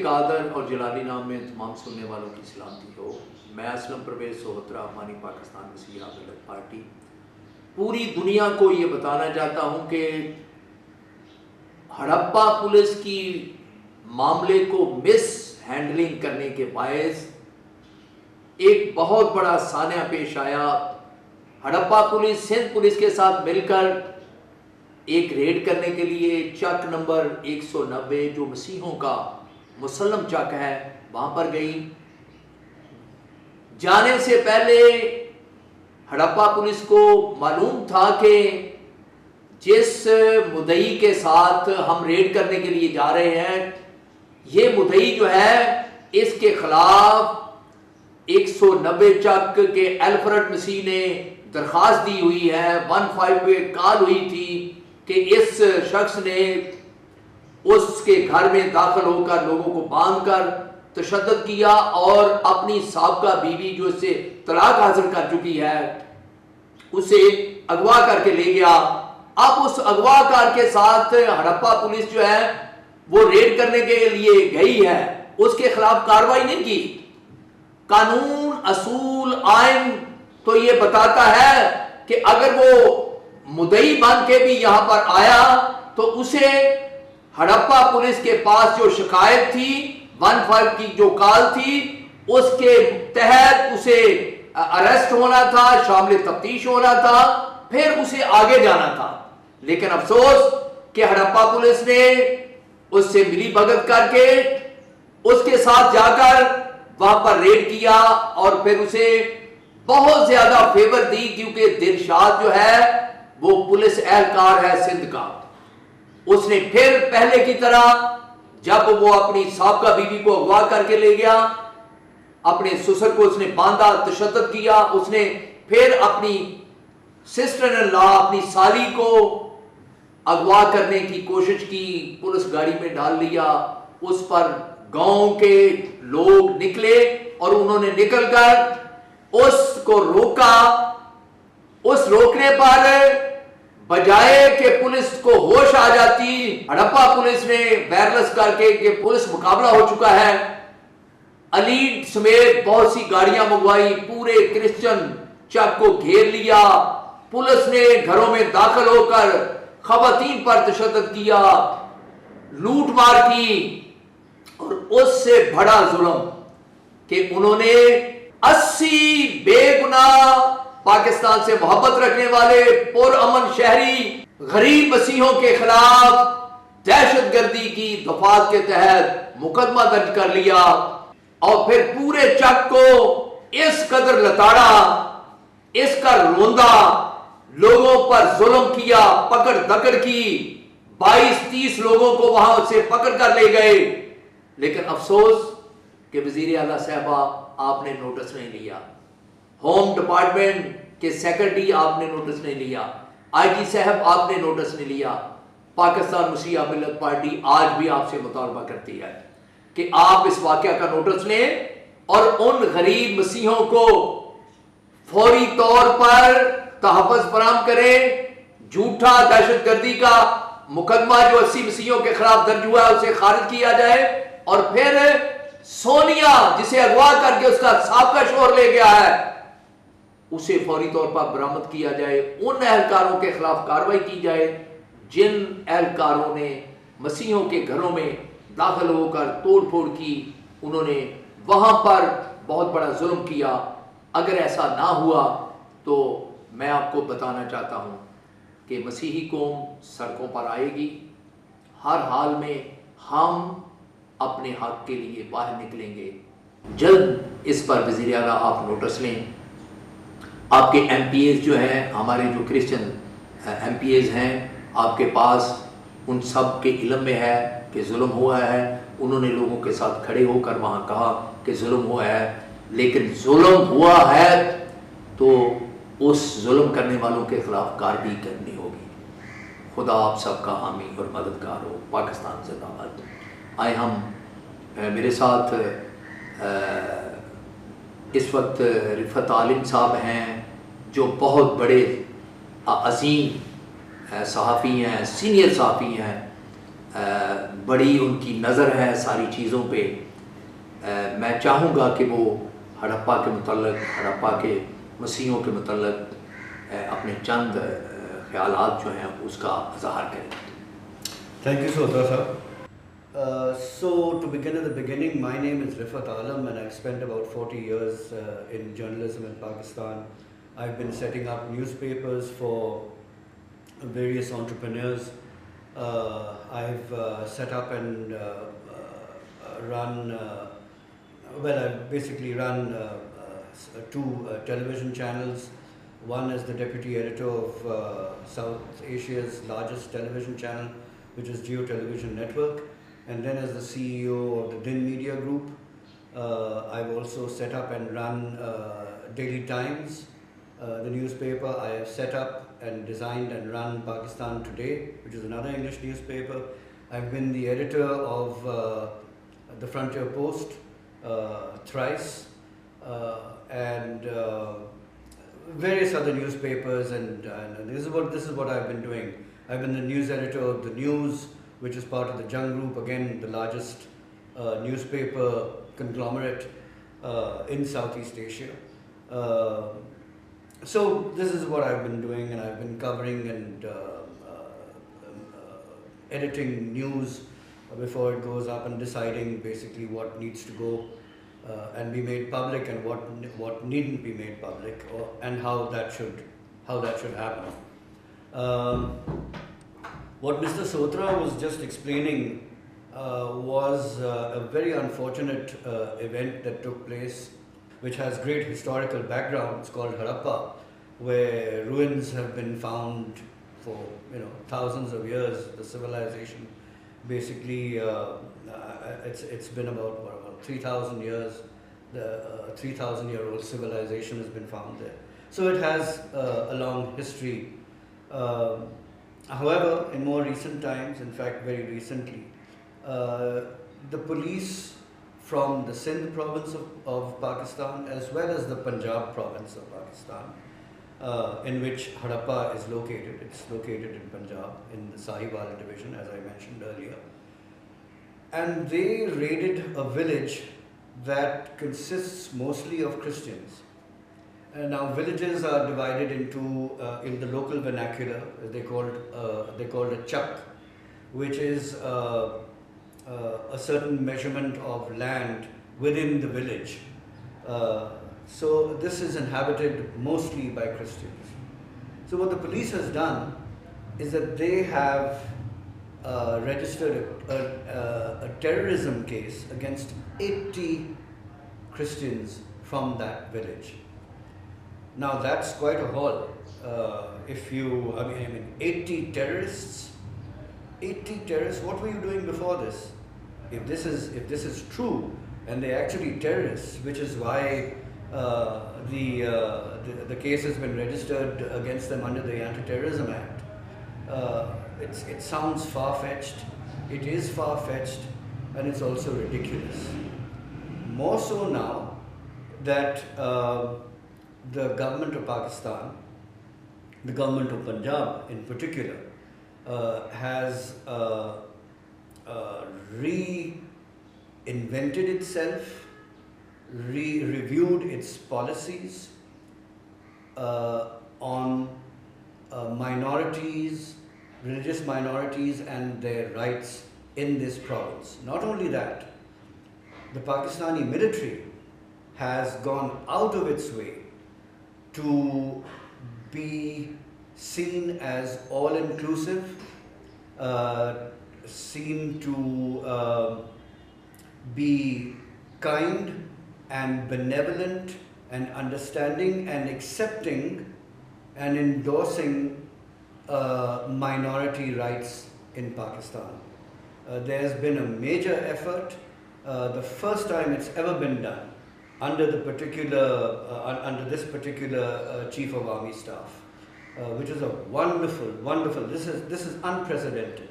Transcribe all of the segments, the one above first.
कादर और जलाली नाम में तमाम सुनने वालों की सलामती हो। मैं असलम परवेज सहोत्रा अफगानी पाकिस्तान मसीहा मिलत पार्टी पूरी दुनिया को ये बताना चाहता हूँ कि हड़प्पा पुलिस की मामले को मिस हैंडलिंग करने के बायस एक बहुत बड़ा सान्या पेश आया। हड़प्पा पुलिस सिंध पुलिस के साथ मिलकर एक रेड करने के लिए चक नंबर 190 जो मसीहों का मुसल्लम चक है वहां पर गई। जाने से पहले हड़प्पा पुलिस को मालूम था कि जिस मुद्दई के साथ हम रेड करने के लिए जा रहे हैं ये मुद्दई जो है इसके खिलाफ 190 चक के अल्फ्रेड मसीह ने दरखास्त दी हुई है। 15 पे कॉल हुई थी कि इस शख्स ने उसके घर में दाखिल होकर लोगों को बांधकर तशद्दुद किया और अपनी साबका बीवी जो इससे तलाक हासिल कर चुकी है उसे अगवा करके ले गया। अब उस अगवाकार के साथ हड़प्पा पुलिस जो है वो रेड करने के लिए गई है, उसके खिलाफ कार्रवाई नहीं की। कानून असूल आइन तो ये बताता है कि अगर वो मुद्दई बन के भी यहां पर आया तो उसे हड़प्पा पुलिस के पास जो शिकायत थी 15 की जो कॉल थी उसके तहत उसे अरेस्ट होना था, शामिल तफ्तीश होना था, फिर उसे आगे जाना था। लेकिन अफसोस कि हड़प्पा पुलिस ने उससे मिली भगत करके उसके साथ जाकर वहां पर रेड किया और फिर उसे बहुत ज्यादा फेवर दी क्योंकि दिलशाद जो है वो पुलिस एहलकार है सिंध का। उसने फिर पहले की तरह जब वो अपनी साबका बीवी को अगवा करके ले गया, अपने ससुर को उसने बांधा, तशद्दुद किया, उसने फिर अपनी सिस्टर इन लॉ अपनी साली को अगवा करने की कोशिश की, पुलिस गाड़ी में डाल लिया। उस पर गांव के लोग निकले और उन्होंने निकलकर उसको रोका। उस रोकने पर बजाय कि पुलिस को होश आ जाती, हड़प्पा पुलिस ने वायरलेस करके कि पुलिस मुकाबला हो चुका है, अली समेत बहुत सी गाड़ियां मंगवाई, पूरे क्रिश्चियन चक को घेर लिया। पुलिस ने घरों में दाखिल होकर खवातीन पर तशद्दुद किया, लूट मार की और उससे बड़ा जुल्म कि उन्होंने 80 बेगुनाह पाकिस्तान से मोहब्बत रखने वाले पुरअमन शहरी गरीब मसीहों के खिलाफ दहशतगर्दी की दफात के तहत मुकदमा दर्ज कर लिया और फिर पूरे चक को इस कदर लताड़ा, इसका रोंदा, लोगों पर जुल्म किया, पकड़ दकड़ की। 22-30 लोगों को वहां से पकड़ कर ले गए। लेकिन अफसोस कि वजीर आला साहबा आपने नोटिस नहीं लिया, होम डिपार्टमेंट के सेक्रेटरी आपने नोटिस नहीं लिया, आईजी साहब आपने नोटिस नहीं लिया। पाकिस्तान मसीहा मिल्लत पार्टी आज भी आपसे मुतालबा करती है कि आप इस वाकया का नोटिस लें और उन गरीब मसीहों को फौरी तौर पर तहफ़्फ़ुज़ फराहम करें। झूठा दहशतगर्दी का मुकदमा जो 80 मसीहों के खिलाफ दर्ज हुआ है उसे खारिज किया जाए और फिर सोनिया जिसे अगवा करके उसका साबका शोहर ले गया है उसे फौरी तौर पर बरामद किया जाए। उन एहलकारों के खिलाफ कार्रवाई की जाए जिन एहलकारों ने मसीहों के घरों में दाखिल होकर तोड़ फोड़ की, उन्होंने वहां पर बहुत बड़ा जुल्म किया। अगर ऐसा ना हुआ तो मैं आपको बताना चाहता हूं कि मसीही कौम सड़कों पर आएगी। हर हाल में हम अपने हक के लिए बाहर निकलेंगे। जल्द इस पर वज़ीर आला आप नोटिस लें। आपके MPAs जो हैं, हमारे जो क्रिश्चियन MPAs हैं, आपके पास उन सब के इल्म में है कि जुल्म हुआ है। उन्होंने लोगों के साथ खड़े होकर वहाँ कहा कि जुल्म हुआ है, लेकिन जुल्म हुआ है तो उस जुल्म करने वालों के खिलाफ कार्रवाई करनी होगी। खुदा आप सबका हामी और मददगार हो। पाकिस्तान जिंदाबाद। आए हम मेरे साथ इस वक्त रिफत आलिम साहब हैं जो बहुत बड़े अजीम सहाफ़ी हैं, सीनियर सहाफ़ी हैं, बड़ी उनकी नज़र है सारी चीज़ों पे। मैं चाहूँगा कि वो हड़प्पा के मुतल्लिक़, हड़प्पा के मसीहों के मुतल्लिक़ अपने चंद ख्यालात जो हैं उसका इज़हार करें। Thank you, Sahotra sir. So to begin at the beginning, my name is Aslam and I've spent about 40 years in journalism in Pakistan. I've been setting up newspapers for various entrepreneurs. I've set up and run, I've basically run two television channels. One is the deputy editor of South Asia's largest television channel, which is Jio Television Network, and then as the CEO of the Din Media Group. I've also set up and run Daily Times, the newspaper. I have set up and designed and run Pakistan Today, which is another English newspaper. I've been the editor of the Frontier Post thrice, and various other newspapers, and this is what I've been doing. I've been the news editor of The News, which is part of the Jung Group, again the largest newspaper conglomerate in Southeast Asia. So this is what I've been doing, and I've been covering and editing news before it goes up and deciding basically what needs to go and be made public and what needn't be made public, and how that should happen. What Mr. Sahotra was just explaining was a very unfortunate event that took place, which has great historical background. It's called Harapa, where ruins have been found for thousands of years. The civilization basically it's been about 3,000 years. The 3,000-year-old civilization has been found there. So it has a long history. However, in more recent times, in fact very recently, the police from the Sindh province of Pakistan, as well as the Punjab province of Pakistan, in which Harappa is located. It's located in Punjab, in the Sahi division, as I mentioned earlier. And they raided a village that consists mostly of Christians. Now villages are divided into, in the local vernacular, they called a chak, which is a certain measurement of land within the village. So this is inhabited mostly by Christians. So what the police has done is that they have registered a terrorism case against 80 Christians from that village. Now that's quite a haul. 80 terrorists, what were you doing before this? If this is true, and they're actually terrorists, which is why the case has been registered against them under the Anti-Terrorism Act. It sounds far-fetched, it is far-fetched, and it's also ridiculous. More so now that the government of Pakistan, the government of Punjab in particular, has reinvented itself, reviewed its policies on minorities, religious minorities and their rights in this province. Not only that, the Pakistani military has gone out of its way to be seen as all-inclusive, seen to be kind and benevolent and understanding and accepting and endorsing minority rights in Pakistan. There's been a major effort, the first time it's ever been done, under this particular Chief of Army Staff, which is a wonderful, this is unprecedented.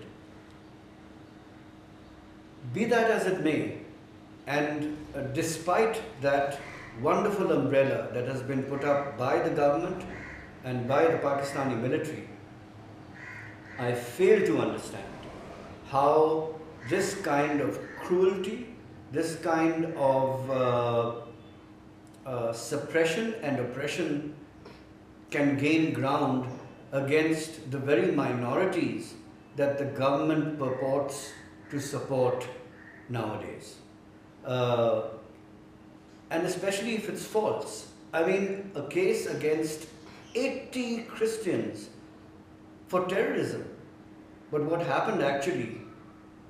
Be that as it may, and despite that wonderful umbrella that has been put up by the government and by the Pakistani military, I fail to understand how this kind of cruelty, this kind of suppression and oppression can gain ground against the very minorities that the government purports to support nowadays. And especially if it's false. I mean, a case against 80 Christians for terrorism. But what happened actually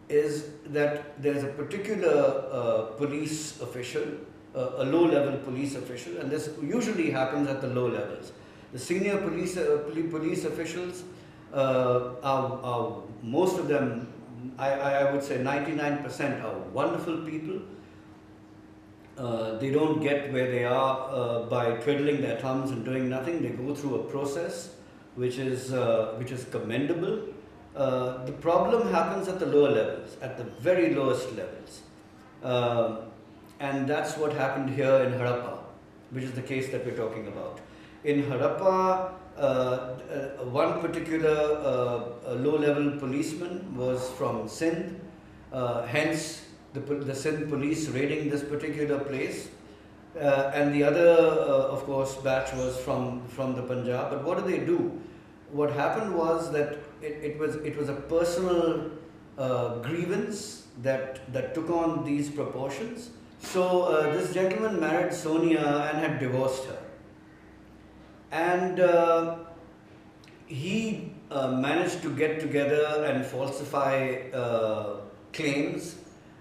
is that there's a particular police official, a low-level police official, and this usually happens at the low levels. The senior police officials are most of them, I would say 99% are wonderful people. They don't get where they are by twiddling their thumbs and doing nothing. They go through a process which is commendable. The problem happens at the lower levels, at the very lowest levels. And that's what happened here in Harapa, which is the case that we're talking about. In Harapa, one particular low-level policeman was from Sindh, hence the Sindh police raiding this particular place. And the other, of course, batch was from the Punjab. But what do? What happened was that it was a personal grievance that took on these proportions. So this gentleman married Sonia and had divorced her. And he managed to get together and falsify claims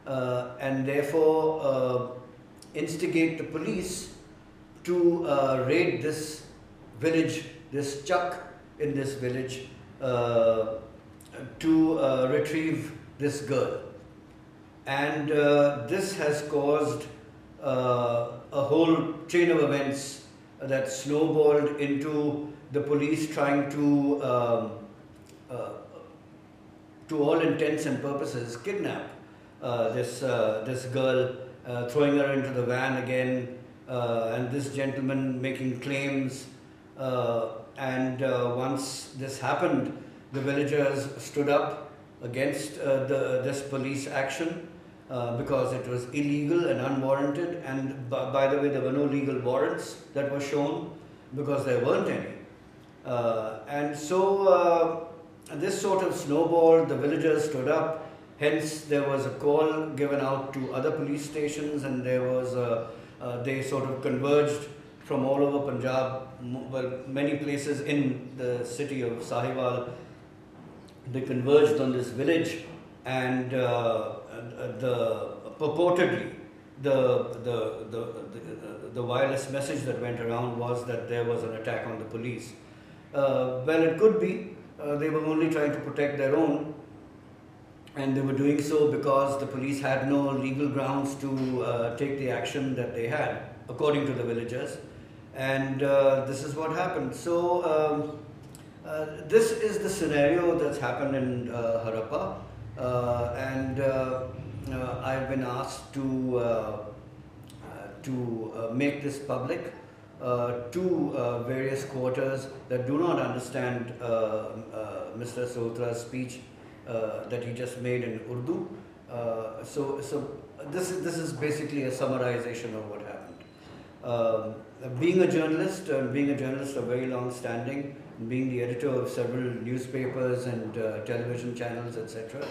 and therefore instigate the police to raid this village, this chuck in this village, to retrieve this girl. And this has caused a whole chain of events that snowballed into the police trying to all intents and purposes, kidnap this girl, throwing her into the van again, and this gentleman making claims. And once this happened, the villagers stood up against this police action because it was illegal and unwarranted. And by the way, there were no legal warrants that were shown because there weren't any. And so this sort of snowballed, the villagers stood up. Hence, there was a call given out to other police stations, and there was they sort of converged from all over Punjab, well, many places in the city of Sahiwal. They converged on this village, and purportedly the wireless message that went around was that there was an attack on the police. Well, it could be. They were only trying to protect their own, and they were doing so because the police had no legal grounds to take the action that they had, according to the villagers. And this is what happened. So this is the scenario that's happened in Harapa, and I've been asked to make this public to various quarters that do not understand Mr. Sahotra's speech that he just made in Urdu. So this is basically a summarization of what happened. Being a journalist of very long standing, being the editor of several newspapers and television channels, etc.,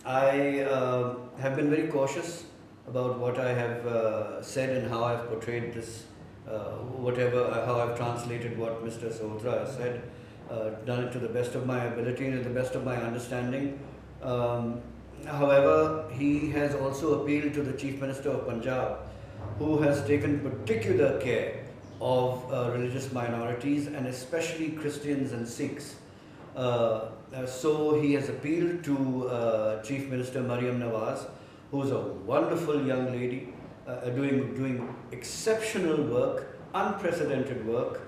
I have been very cautious about what I have said and how I've portrayed this, how I've translated what Mr. Sahotra has said, done it to the best of my ability and to the best of my understanding. However, he has also appealed to the Chief Minister of Punjab, who has taken particular care of religious minorities and especially Christians and Sikhs. So he has appealed to Chief Minister Mariam Nawaz, who's a wonderful young lady, doing exceptional work, unprecedented work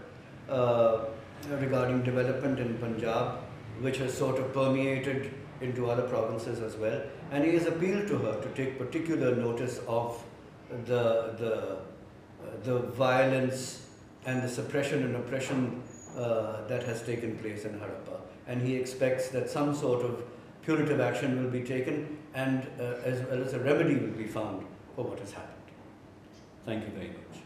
regarding development in Punjab, which has sort of permeated into other provinces as well. And he has appealed to her to take particular notice of the violence and the suppression and oppression that has taken place in Harappa. And he expects that some sort of punitive action will be taken, and as well as a remedy will be found for what has happened. Thank you very much.